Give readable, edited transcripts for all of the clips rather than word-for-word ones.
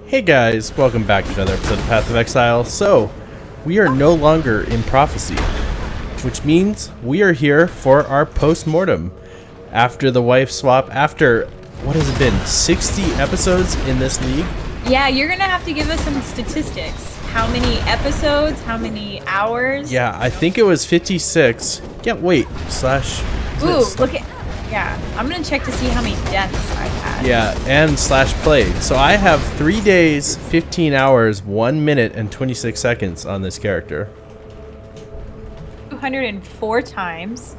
Hey guys, welcome back to another episode of Path of Exile. So, we are no longer in Prophecy, which means we are here for our post-mortem. After the wife swap, after, what has it been, 60 episodes in this league? Yeah, you're gonna have to give us some statistics. How many episodes, how many hours? Yeah, I think it was 56. Yeah, wait, slash... Ooh, look at... Yeah, I'm gonna check to see how many deaths I've had. Yeah, and slash played. So I have 3 days, 15 hours, 1 minute, and 26 seconds on this character. 204 times.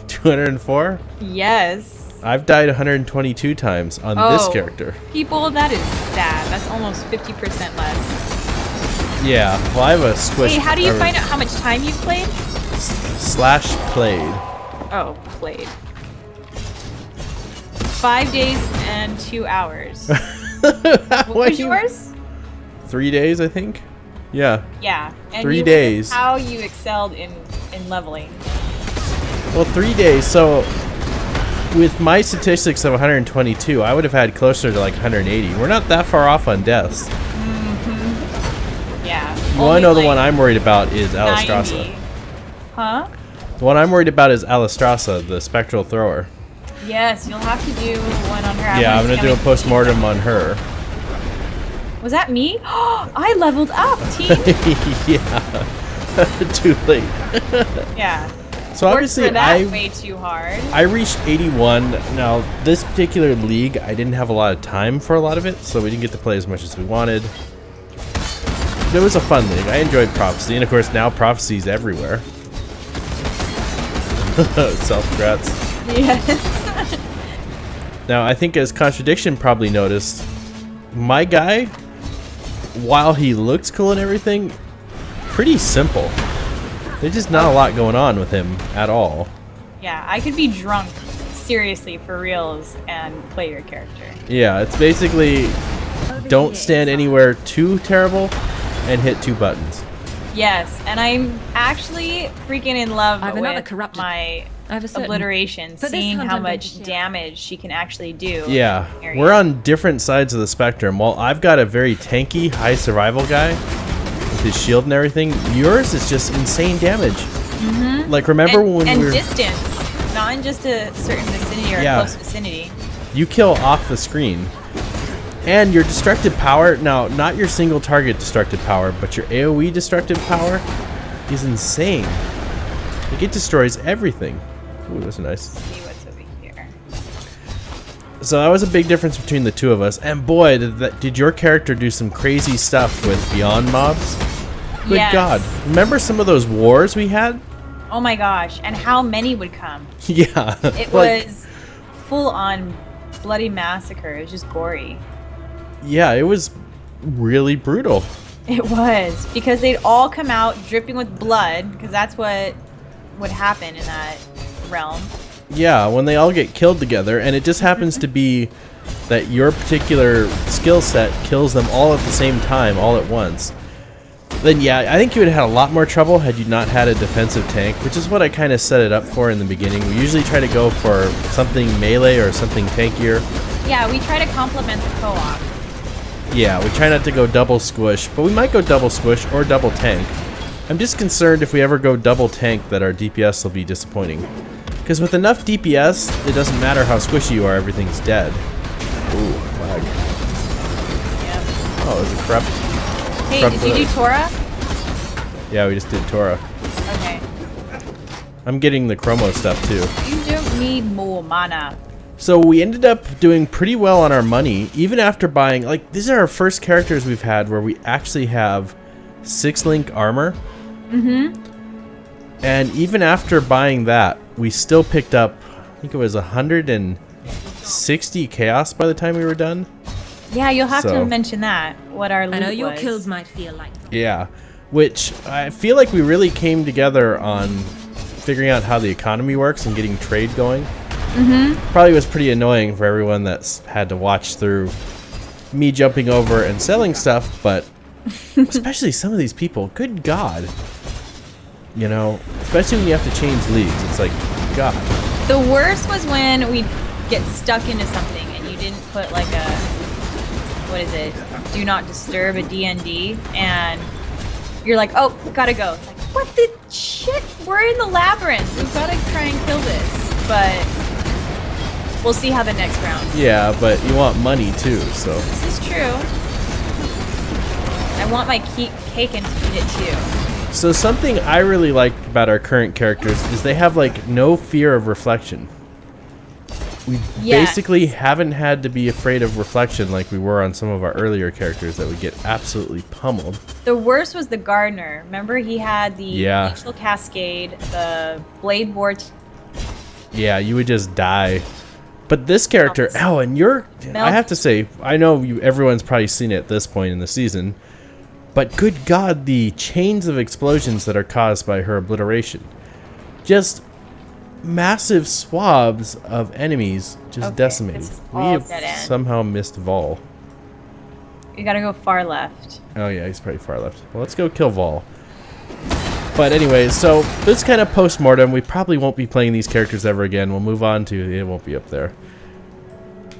204? Yes. I've died 122 times on this character. People, that is sad. That's almost 50% less. Yeah, well I have a squish... Wait, how do you find out how much time you've played? Slash played. Oh, played. 5 days and 2 hours. What was yours? 3 days, I think. Yeah. Yeah. And 3 days. How you excelled in leveling. Well, 3 days. So, with my statistics of 122, I would have had closer to like 180. We're not that far off on deaths. Mm-hmm. Yeah. Well, I know the one I'm worried about is Alistrasa. Huh? The one I'm worried about is Alistrasa, the spectral thrower. Yes, you'll have to do one on her. Yeah, I'm gonna do a post-mortem on her. Was that me? I leveled up, team. Yeah. Too late. Yeah. So obviously I way too hard. I reached 81. Now, this particular league, I didn't have a lot of time for a lot of it, so we didn't get to play as much as we wanted. But it was a fun league. I enjoyed Prophecy, and of course now Prophecy's everywhere. Self-grats. Yes. Now, I think as Contradiction probably noticed, my guy, while he looks cool and everything, pretty simple. There's just not a lot going on with him at all. Yeah, I could be drunk, seriously, for reals, and play your character. Yeah, it's basically don't stand anywhere too terrible and hit 2 buttons. Yes, and I'm actually freaking in love with my obliteration, seeing how much damage she can actually do. Yeah, we're on different sides of the spectrum. While I've got a very tanky, high survival guy with his shield and everything, yours is just insane damage. Mm-hmm. Like, remember when we were... And distance, not in just a certain vicinity or a close vicinity. You kill off the screen. And your destructive power, now, not your single target destructive power, but your AoE destructive power is insane. Like, it destroys everything. Ooh, that's nice. Let's see what's over here. So that was a big difference between the two of us. And boy, did your character do some crazy stuff with Beyond mobs. Good God. Remember some of those wars we had? Oh my gosh, and how many would come? Yeah. It was full-on bloody massacre. It was just gory. Yeah, it was really brutal. It was, because they'd all come out dripping with blood, because that's what would happen in that realm. Yeah, when they all get killed together, and it just happens to be that your particular skill set kills them all at the same time, all at once. Then yeah, I think you would have had a lot more trouble had you not had a defensive tank, which is what I kind of set it up for in the beginning. We usually try to go for something melee or something tankier. Yeah, we try to complement the co-op. Yeah, we try not to go double squish, but we might go double squish or double tank. I'm just concerned if we ever go double tank that our DPS will be disappointing. Because with enough DPS, it doesn't matter how squishy you are, everything's dead. Ooh, flag. Yep. Oh, it was a corrupt. Hey, did you do Tora? Yeah, we just did Tora. Okay. I'm getting the Chromo stuff too. You don't need more mana. So we ended up doing pretty well on our money, even after buying, like, these are our first characters we've had where we actually have 6-link armor. Mm-hmm. And even after buying that, we still picked up, I think it was 160 chaos by the time we were done. Yeah, you'll have to mention that, what our loot was. I know your kills might feel like... Yeah, which I feel like we really came together on figuring out how the economy works and getting trade going. Mm-hmm. Probably was pretty annoying for everyone that's had to watch through me jumping over and selling stuff, but especially some of these people, good God. You know, especially when you have to change leagues, it's like, God. The worst was when we'd get stuck into something and you didn't put like a what is it? Do not disturb a DND, and you're like, oh, gotta go. It's like, what the shit? We're in the labyrinth. We've got to try and kill this, but we'll see how the next round. Yeah, but you want money too, so. This is true. I want my cake and eat it too. So something I really like about our current characters is they have like no fear of reflection. We basically haven't had to be afraid of reflection like we were on some of our earlier characters that would get absolutely pummeled. The worst was the gardener. Remember, he had the glacial cascade, the blade vortex. Yeah, you would just die. But this character, and I have to say, I know everyone's probably seen it at this point in the season, but good God, the chains of explosions that are caused by her obliteration. Just massive swabs of enemies just decimated. We have somehow missed Vol. You gotta go far left. Oh yeah, he's pretty far left. Well, let's go kill Vol. But anyways, so this kind of post-mortem, we probably won't be playing these characters ever again. We'll move on to, it won't be up there.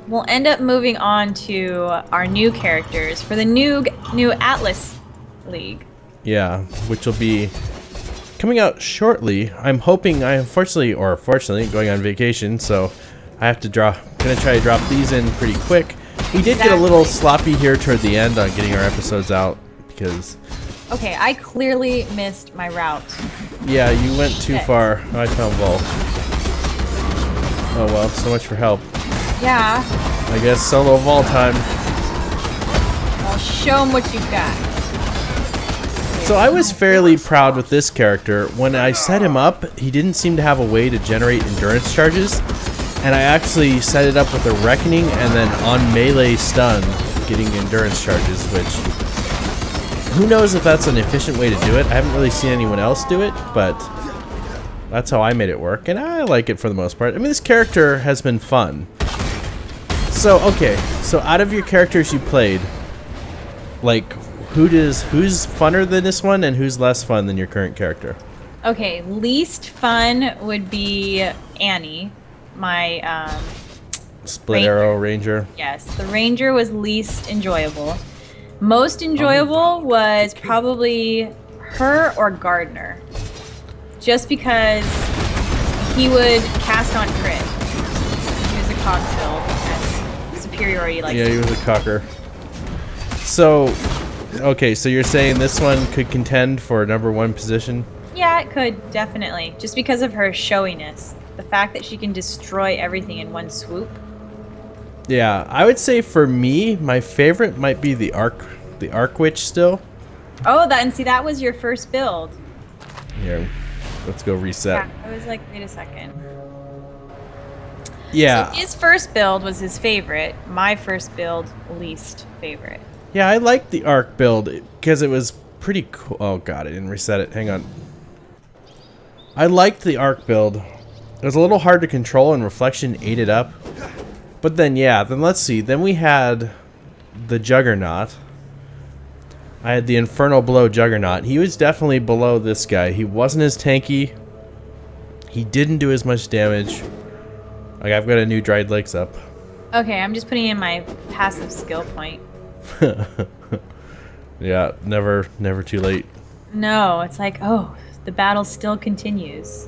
We'll end up moving on to our new characters for the new Atlas League. Yeah, which will be coming out shortly. I'm hoping, fortunately, going on vacation, so I have to gonna try to drop these in pretty quick. We did get a little sloppy here toward the end on getting our episodes out because... Okay, I clearly missed my route. Yeah, you went too far. I found Vol. Oh well, so much for help. Yeah. I guess solo Vol time. Well, show him what you've got. So I was fairly proud with this character. When I set him up, he didn't seem to have a way to generate endurance charges. And I actually set it up with a Reckoning and then on melee stun, getting endurance charges, which... Who knows if that's an efficient way to do it. I haven't really seen anyone else do it, but that's how I made it work. And I like it for the most part. I mean, this character has been fun. So, okay. So out of your characters you played, like... Who's funner than this one, and who's less fun than your current character? Okay, least fun would be Annie, my Split Arrow Ranger. Yes, the Ranger was least enjoyable. Most enjoyable was probably her or Gardner, just because he would cast on crit. He was a cog build, as Superiority likes. Yeah, he was a cocker. So. Okay, so you're saying this one could contend for #1 position? Yeah, it could, definitely. Just because of her showiness. The fact that she can destroy everything in one swoop. Yeah, I would say for me, my favorite might be the Arc Witch still. Oh, that was your first build. Here, let's go reset. Yeah, I was like, wait a second. Yeah. So his first build was his favorite. My first build, least favorite. Yeah, I liked the Arc build because it was pretty cool. Oh god, I didn't reset it. Hang on. I liked the Arc build. It was a little hard to control and Reflection ate it up. But then, yeah, then let's see. Then we had the Juggernaut. I had the Infernal Blow Juggernaut. He was definitely below this guy. He wasn't as tanky. He didn't do as much damage. Like, I've got a new Dried Lakes up. Okay, I'm just putting in my passive skill point. Yeah, never too late. No, it's like, oh, the battle still continues.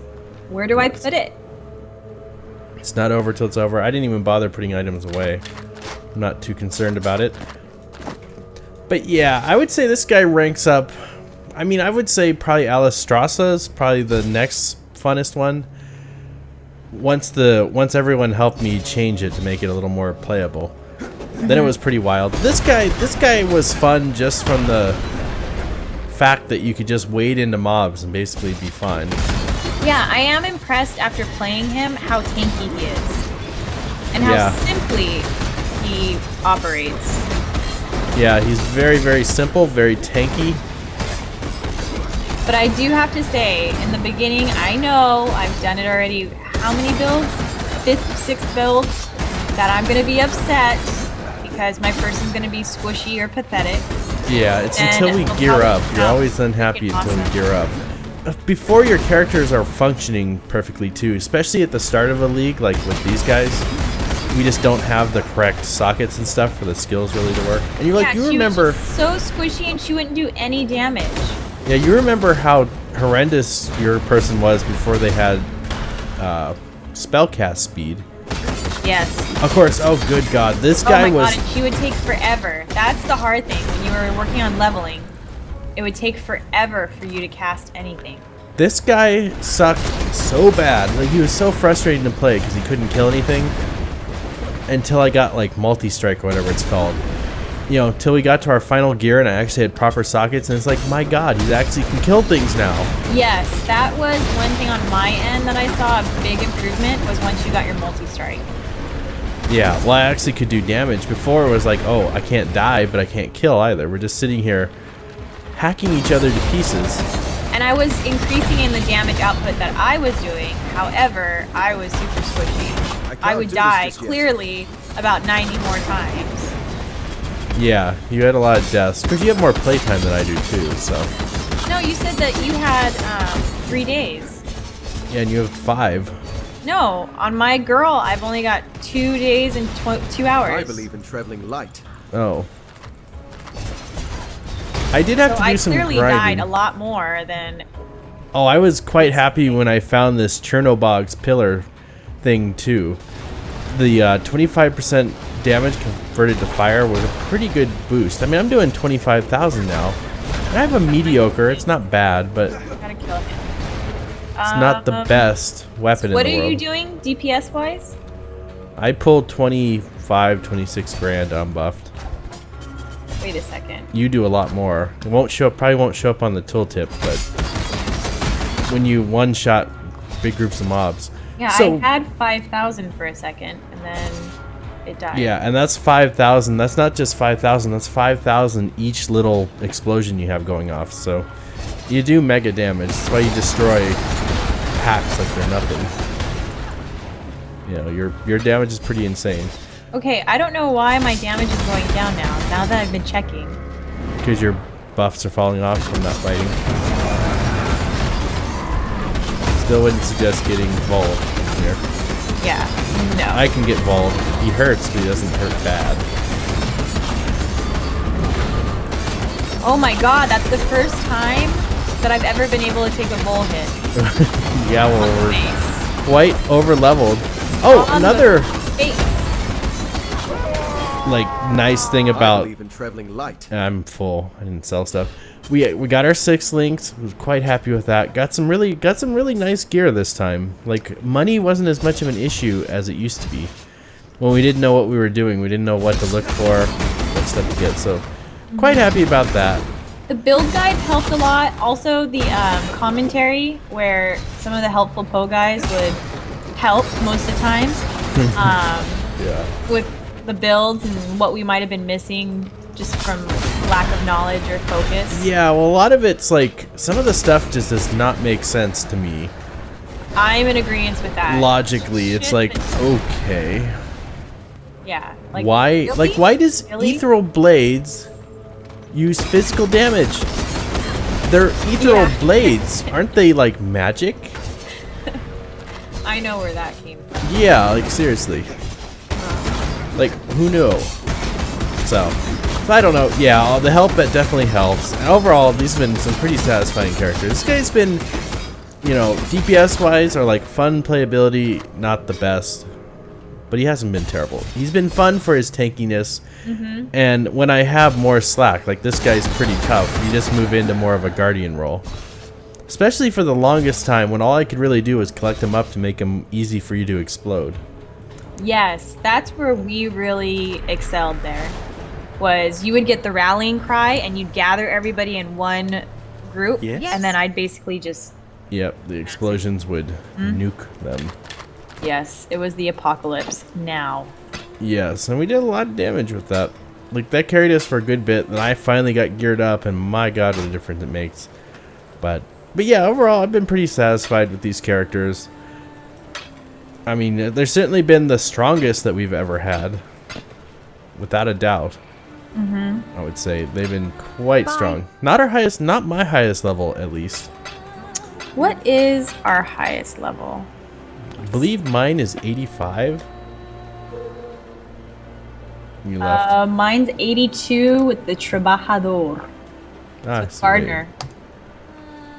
Where do I put it? It's not over till it's over. I didn't even bother putting items away. I'm not too concerned about it. But yeah, I would say this guy ranks up. I mean, I would say probably Alistrasa is probably the next funnest one. Once everyone helped me change it to make it a little more playable. Then it was pretty wild. This guy was fun just from the fact that you could just wade into mobs and basically be fine. Yeah, I am impressed after playing him how tanky he is. And how simply he operates. Yeah, he's very, very simple, very tanky. But I do have to say, in the beginning, I know I've done it already. How many builds? 5th, 6th build? That I'm going to be upset because my person's going to be squishy or pathetic. Yeah, it's until we gear up. You're always unhappy until we gear up. Before your characters are functioning perfectly too, especially at the start of a league like with these guys, we just don't have the correct sockets and stuff for the skills really to work. And you're like, yeah, you remember... She was so squishy and she wouldn't do any damage. Yeah, you remember how horrendous your person was before they had spellcast speed. Yes. Of course. Oh, good God. This guy was... Oh my God, and she would take forever. That's the hard thing. When you were working on leveling, it would take forever for you to cast anything. This guy sucked so bad. Like, he was so frustrating to play because he couldn't kill anything. Until I got, like, multi-strike or whatever it's called. You know, till we got to our final gear and I actually had proper sockets, and it's like, my God, he actually can kill things now. Yes, that was one thing on my end that I saw a big improvement was once you got your multi-strike. Yeah, well, I actually could do damage. Before it was like, oh, I can't die, but I can't kill either. We're just sitting here hacking each other to pieces. And I was increasing in the damage output that I was doing. However, I was super squishy. I would die clearly about 90 more times. Yeah, you had a lot of deaths. Because you have more playtime than I do too, so. No, you said that you had 3 days. Yeah, and you have 5. No, on my girl, I've only got 2 days and 2 hours. I believe in traveling light. Oh. I did have to do some grinding. I clearly died a lot more than... Oh, I was quite happy when I found this Chernobog's pillar thing too. The 25% damage converted to fire was a pretty good boost. I mean, I'm doing 25,000 now. And I have a mediocre. It's not bad, but Gotta kill him. it's not the best weapon in the world. What are you doing DPS wise? I pulled 25, 26 grand unbuffed. Wait a second. You do a lot more. It won't show up, probably won't show up on the tooltip, but when you one-shot big groups of mobs. Yeah, so, I had 5,000 for a second, and then it died. Yeah, and that's 5,000. That's not just 5,000. That's 5,000 each little explosion you have going off. So you do mega damage. That's why you destroy packs like they're nothing. You know, your damage is pretty insane. Okay, I don't know why my damage is going down now that I've been checking. Because your buffs are falling off from not fighting. Still wouldn't suggest getting Vol here. Yeah, no. I can get Vol. He hurts, but he doesn't hurt bad. Oh my God, that's the first time that I've ever been able to take a Vol hit. Yeah, well, we're quite over-leveled. Oh, another... like nice thing about I'm full. I didn't sell stuff. We got our 6 links. Was quite happy with that. Got some really nice gear this time. Like money wasn't as much of an issue as it used to be. When we didn't know what we were doing, we didn't know what to look for, what stuff to get. So quite happy about that. The build guide helped a lot. Also the commentary where some of the helpful Poe guys would help most of the time. Yeah. With the builds and what we might have been missing just from lack of knowledge or focus. Yeah, well, a lot of it's like some of the stuff just does not make sense to me. I'm in agreement with that. Logically, it's like, okay. Yeah. Like, why? really? Like, why does ethereal blades use physical damage? They're ethereal blades, aren't they? Like magic? I know where that came from. Yeah, like seriously. Like, who knew? So I don't know. Yeah, the help bet definitely helps. And overall, these have been some pretty satisfying characters. This guy's been, you know, DPS-wise or like fun playability, not the best. But he hasn't been terrible. He's been fun for his tankiness. And when I have more slack, like this guy's pretty tough, you just move into more of a guardian role. Especially for the longest time when all I could really do was collect him up to make him easy for you to explode. Yes, that's where we really excelled there. Was you would get the rallying cry and you'd gather everybody in one group, and then I'd basically just... Yep, the explosions would nuke them. Yes, it was the apocalypse now. Yes, and we did a lot of damage with that. Like, that carried us for a good bit, and I finally got geared up, and my God, what a difference it makes. But yeah, overall, I've been pretty satisfied with these characters. I mean, they've certainly been the strongest that we've ever had. Without a doubt. I would say they've been quite strong. Not our highest, not my highest level, at least. What is our highest level? I believe mine is 85. You left. Mine's 82 with the Trabajador. Ah, Took Gardner.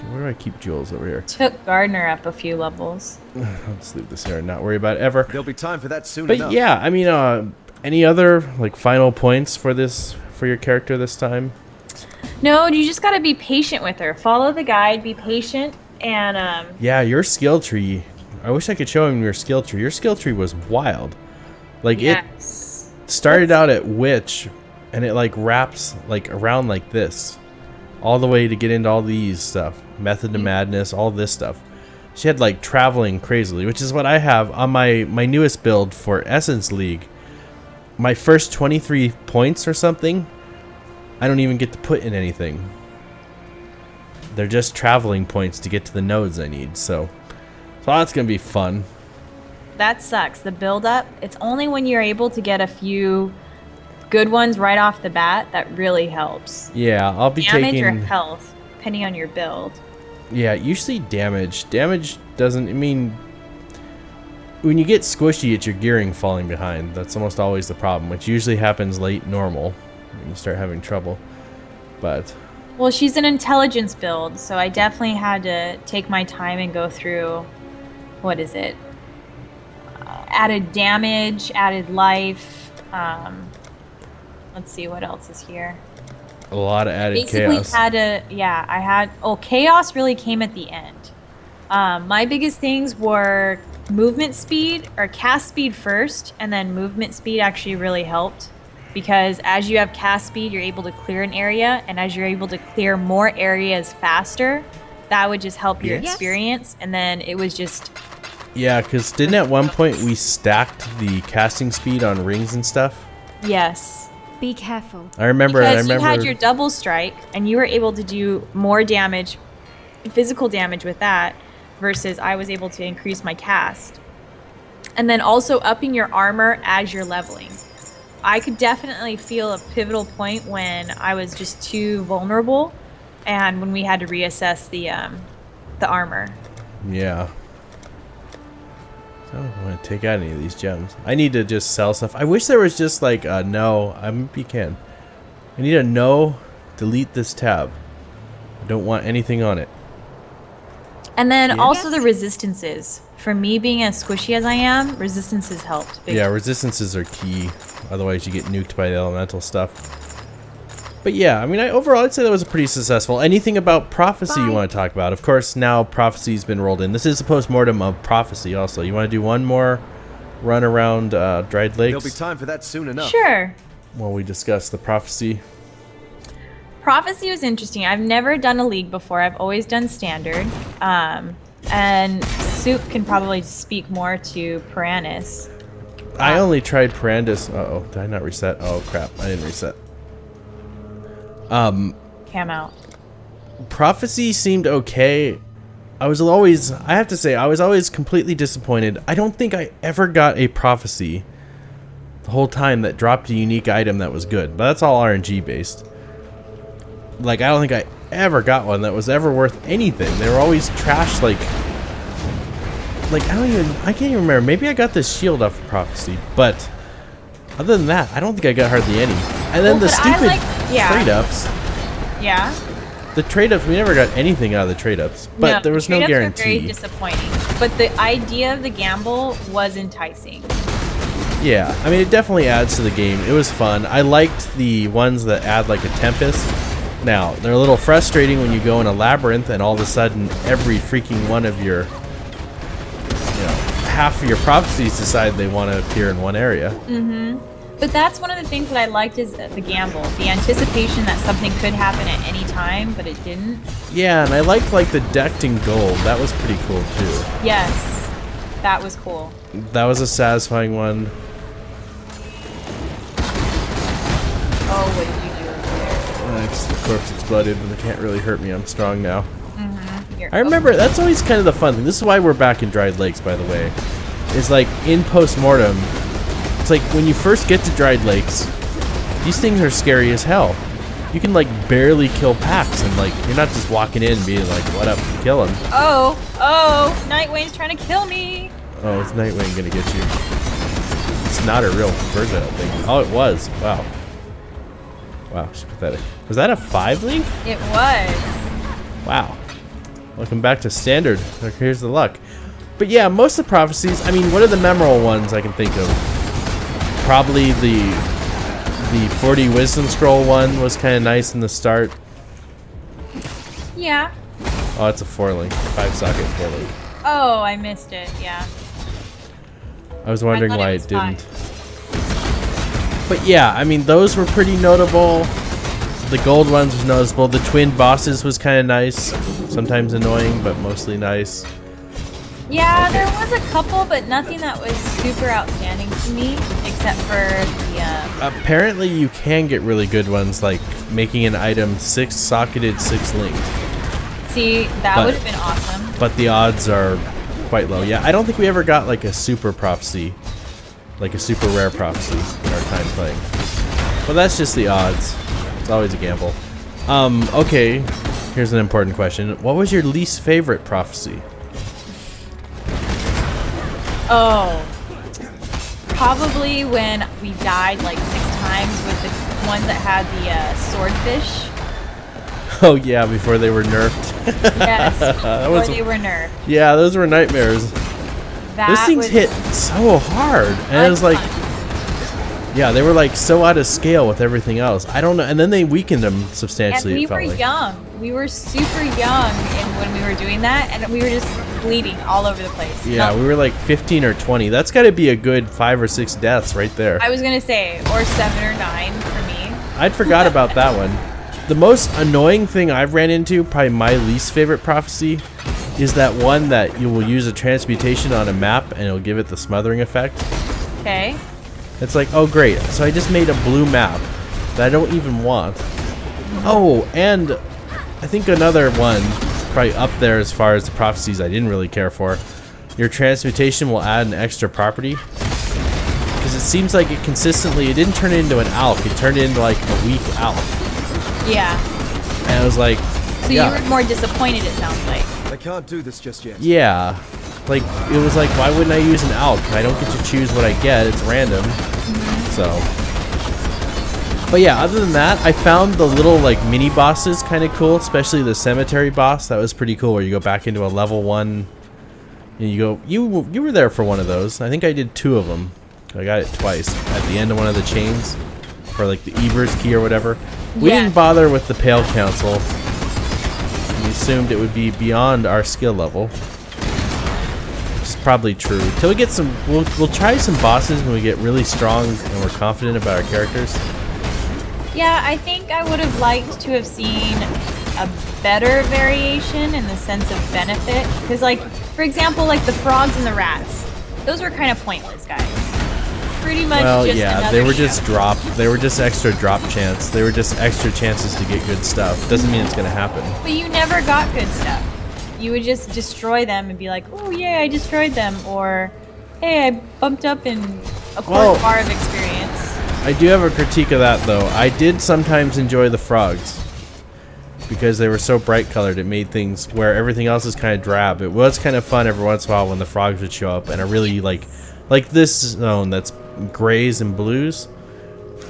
Where do I keep Jules over here? Took Gardner up a few levels. I'll just leave this here and not worry about it ever. There'll be time for that soon But enough. yeah, I mean, any other like final points for your character this time? No, you just gotta be patient with her. Follow the guide, be patient, and Yeah, your skill tree. I wish I could show him your skill tree. Your skill tree was wild. Like yes. it started out at witch, and it like wraps like around like this, all the way to get into all these stuff. Method to Madness, all this stuff. She had like traveling crazily, which is what I have on my newest build for Essence League. My first 23 points or something, I don't even get to put in anything. They're just traveling points to get to the nodes I need, so that's gonna be fun. That sucks. The build up, it's only when you're able to get a few good ones right off the bat that really helps. Yeah, I'll be Damage taking or health, depending on your build. Yeah, usually damage. Damage doesn't, I mean, when you get squishy, it's your gearing falling behind. That's almost always the problem, which usually happens late normal when you start having trouble. But Well, she's an intelligence build, so I definitely had to take my time and go through, what is it? Added damage, added life. Let's see what else is here. a lot of added Basically chaos. Chaos really came at the end. My biggest things were movement speed, or cast speed first, and then movement speed actually really helped. Because as you have cast speed, you're able to clear an area, and as you're able to clear more areas faster, that would just help your experience, and then it was just... Yeah, because didn't at one point we stacked the casting speed on rings and stuff? Yes. Be careful. I remember. Because you had your double strike, and you were able to do more damage, physical damage with that, versus I was able to increase my cast. And then also upping your armor as you're leveling. I could definitely feel a pivotal point when I was just too vulnerable, and when we had to reassess the armor. Yeah. I don't want to take out any of these gems. I need to just sell stuff. I wish there was just like a no. You can. I need a no. Delete this tab. I don't want anything on it. And then also the resistances. For me being as squishy as I am, resistances helped. Yeah, resistances are key. Otherwise, you get nuked by the elemental stuff. But yeah, I mean, overall, I'd say that was a pretty successful. Anything about Prophecy you want to talk about? Of course, now Prophecy's been rolled in. This is a post-mortem of Prophecy also. You want to do one more run around Dried Lakes? There'll be time for that soon enough. Sure. While we discuss the Prophecy. Prophecy was interesting. I've never done a league before. I've always done standard. And Soup can probably speak more to Piranus. I only tried Pirandus. Uh-oh, did I not reset? Oh, crap. I didn't reset. Cam out. Prophecy seemed okay. I have to say, I was always completely disappointed. I don't think I ever got a Prophecy the whole time that dropped a unique item that was good. But that's all RNG based. Like, I don't think I ever got one that was ever worth anything. They were always trash, like I can't even remember. Maybe I got this shield off of Prophecy, but other than that, I don't think I got hardly any. And then the stupid trade-ups. Yeah. The trade-ups, we never got anything out of the trade-ups, but there was no guarantee. Were very disappointing. But the idea of the gamble was enticing. Yeah, I mean, it definitely adds to the game. It was fun. I liked the ones that add like a Tempest. Now, they're a little frustrating when you go in a labyrinth and all of a sudden every freaking one of your, half of your prophecies decide they want to appear in one area. Mm-hmm. But that's one of the things that I liked is the gamble. The anticipation that something could happen at any time, but it didn't. Yeah, and I liked like the decked in gold. That was pretty cool too. Yes, that was cool. That was a satisfying one. Oh, what did you do over there? The corpse exploded, but they can't really hurt me. I'm strong now. Mm-hmm. I remember, that's always kind of the fun thing. This is why we're back in Dried Lakes, by the way. Is like, in post-mortem, it's like, when you first get to Dried Lakes, these things are scary as hell. You can, like, barely kill packs, and, like, you're not just walking in and being like, what up, and kill him. Oh, Nightwane's trying to kill me. Oh, is Nightwing gonna get you? It's not a real version, I don't think. Oh, it was. Wow. Wow, she's pathetic. Was that a 5 link? It was. Wow. Welcome back to standard. Here's the luck. But yeah, most of the prophecies, I mean, what are the memorable ones I can think of? Probably the 40 wisdom scroll one was kind of nice in the start. Yeah. Oh, it's a 4 link. 5 socket 4 link. Oh, I missed it. Yeah. I was wondering I thought why it it was didn't. But yeah, I mean, those were pretty notable. The gold ones was noticeable. The twin bosses was kind of nice. Sometimes annoying, but mostly nice. Yeah, Okay. there was a couple, but nothing that was super outstanding to me, except for the. Apparently, you can get really good ones, like making an item 6 socketed, 6 linked. See, that But- would have been awesome. But the odds are quite low. Yeah, I don't think we ever got like a super prophecy, like a super rare prophecy in our time playing. But that's just the odds. It's always a gamble. Okay, here's an important question. What was your least favorite prophecy? Oh, probably when we died like 6 times with the ones that had the swordfish. Oh yeah, before they were nerfed. Yes, That before was- they were nerfed. Yeah, those were nightmares. That Those things was hit so hard, and it was like, unfun. yeah, they were like so out of scale with everything else. I don't know, and then they weakened them And substantially. we it felt were like. young. We were super young when we were doing that, and we were just bleeding all over the place. Yeah, we were like 15 or 20. That's got to be a good 5 or 6 deaths right there. I was gonna say, or 7 or 9 for me. I'd forgot about that one. The most annoying thing I've ran into, probably my least favorite prophecy, is that one that you will use a transmutation on a map and it'll give it the smothering effect. Okay. It's like, oh great, so I just made a blue map that I don't even want. Oh, and I think another one, probably up there as far as the prophecies I didn't really care for. Your transmutation will add an extra property. Because it seems like it consistently, it didn't turn it into an alp, it turned it into like a weak alp. Yeah. And I was like, So yeah. you were more disappointed, it sounds like. I can't do this just yet. Yeah. Like, it was like, why wouldn't I use an alp? I don't get to choose what I get, it's random. So. But yeah, other than that, I found the little like mini bosses kind of cool, especially the cemetery boss. That was pretty cool where you go back into a level 1 and you go, you were there for one of those. I think I did 2 of them. I got it twice at the end of one of the chains for like the Eber's key or whatever. We Yeah. didn't bother with the Pale Council. We assumed it would be beyond our skill level. Which is probably true. Till we get some, we'll try some bosses when we get really strong and we're confident about our characters. Yeah, I think I would have liked to have seen a better variation in the sense of benefit. Because, like, for example, like the frogs and the rats, those were kind of pointless, guys. Pretty much Well, just yeah, another they were show. just drop. They were just extra drop chance. They were just extra chances to get good stuff. Doesn't mean it's gonna happen. But you never got good stuff. You would just destroy them and be like, oh, yeah, I destroyed them. Or, hey, I bumped up in a quarter Well- bar of experience. I do have a critique of that though. I did sometimes enjoy the frogs because they were so bright colored. It made things where everything else is kind of drab. It was kind of fun every once in a while when the frogs would show up, and I really like this zone that's grays and blues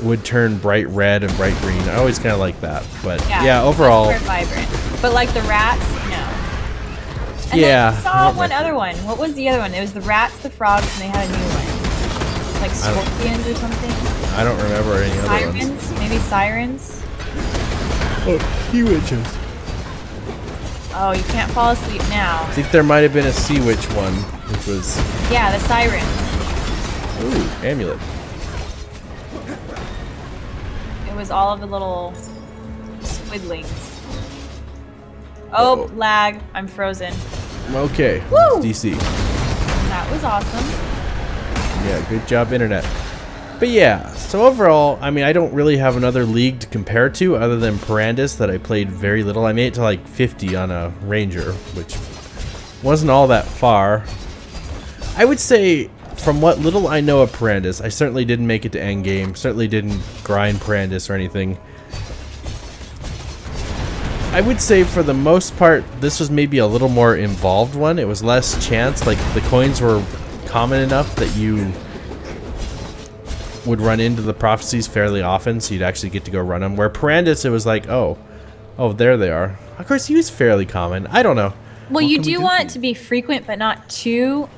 would turn bright red and bright green. I always kind of like that. But yeah, overall, More vibrant. But like the rats, no. And Yeah, then I I saw don't one like other one. What was the other one? It was the rats, the frogs, and they had a new one. Like I don't- scorpions or something. I don't remember any other ones. Sirens? Maybe sirens? Oh, sea witches. Oh, you can't fall asleep now. I think there might have been a sea witch one, which was Yeah, the sirens. ooh, amulet. It was all of the little squidlings. Oh, lag. I'm frozen. Okay, Woo! DC. That was awesome. Yeah, good job, internet. But yeah, so overall, I mean, I don't really have another league to compare to other than Parandus that I played very little. I made it to like 50 on a Ranger, which wasn't all that far. I would say, from what little I know of Parandus, I certainly didn't make it to endgame, certainly didn't grind Parandus or anything. I would say for the most part, this was maybe a little more involved one. It was less chance, like the coins were common enough that you would run into the prophecies fairly often, so you'd actually get to go run them. Where Perandus, it was like, oh, there they are. Of course, he was fairly common. I don't know. Well, you do want it to be frequent, but not too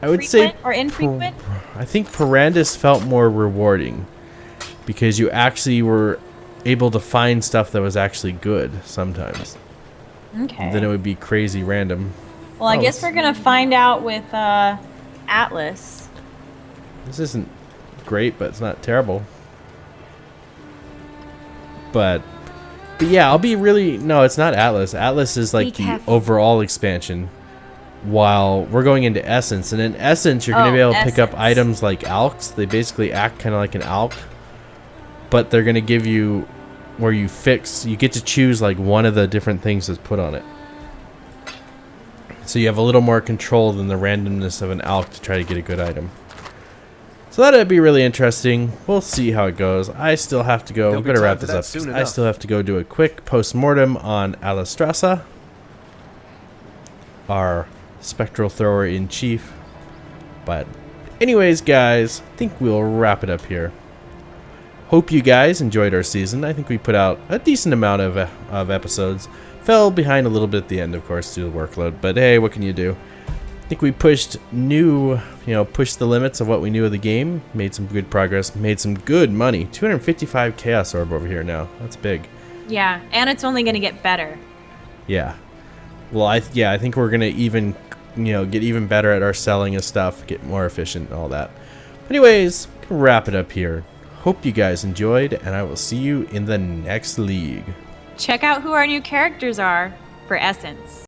I would say or infrequent. I think Perandus felt more rewarding because you actually were able to find stuff that was actually good sometimes. Okay. Then it would be crazy random. Well, I guess we're gonna find out with Atlas. This isn't great, but it's not terrible. But yeah, I'll be really... No, it's not Atlas. Atlas is like the overall expansion. While we're going into Essence. And in Essence, you're going to be able to pick up items like Alks. They basically act kind of like an Alk. But they're going to give you... Where you fix... You get to choose like one of the different things that's put on it. So you have a little more control than the randomness of an Alk to try to get a good item. So that'd be really interesting. We'll see how it goes. I still have to go. I'm going to wrap this up. I still have to go do a quick post-mortem on Alistrasa, our spectral thrower in chief. But anyways, guys, I think we'll wrap it up here. Hope you guys enjoyed our season. I think we put out a decent amount of episodes. Fell behind a little bit at the end, of course, due to the workload. But hey, what can you do? I think we pushed the limits of what we knew of the game, made some good progress, made some good money. 255 Chaos Orb over here now. That's big. Yeah, and it's only going to get better. Yeah. Well, I think we're going to even, get even better at our selling of stuff, get more efficient and all that. Anyways, wrap it up here. Hope you guys enjoyed, and I will see you in the next league. Check out who our new characters are for Essence.